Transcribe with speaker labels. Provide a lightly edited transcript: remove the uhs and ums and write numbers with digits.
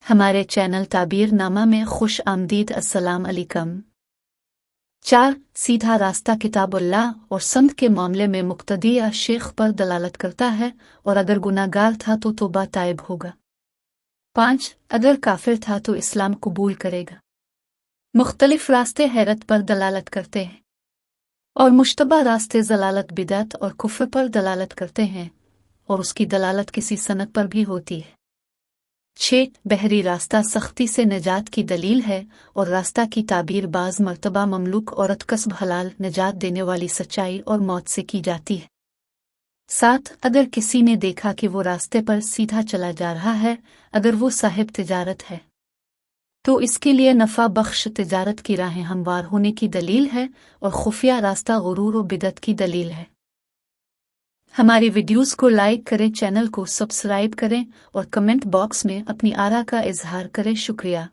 Speaker 1: हमारे चैनल ताबीर नामा में खुश आमदीद। अस्सलाम अलैकुम। 4. सीधा रास्ता किताबुल्लाह और संत के मामले में मुक्तदी या शेख पर दलालत करता है और अगर गुनाहगार था तो तौबा ताइब होगा। 5. अगर काफिर था तो इस्लाम कबूल करेगा। मुख्तलिफ रास्ते हैरत पर दलालत करते हैं और मुश्तबा रास्ते जलालत बिदअत और कुफ्र पर दलालत करते हैं और उसकी दलालत किसी सनत पर भी होती है। 6. बहरी रास्ता सख्ती से निजात की दलील है और रास्ता की ताबीर बाज मर्तबा ममलूक औरत कस्ब हलाल निजात देने वाली सच्चाई और मौत से की जाती है। 7. अगर किसी ने देखा कि वो रास्ते पर सीधा चला जा रहा है, अगर वो साहिब तिजारत है तो इसके लिए नफ़ा बख्श तिजारत की राहें हमवार होने की दलील है और खुफिया रास्ता गुरूर और बिदत की दलील है। हमारी वीडियोस को लाइक करें, चैनल को सब्सक्राइब करें और कमेंट बॉक्स में अपनी आरा का इजहार करें। शुक्रिया।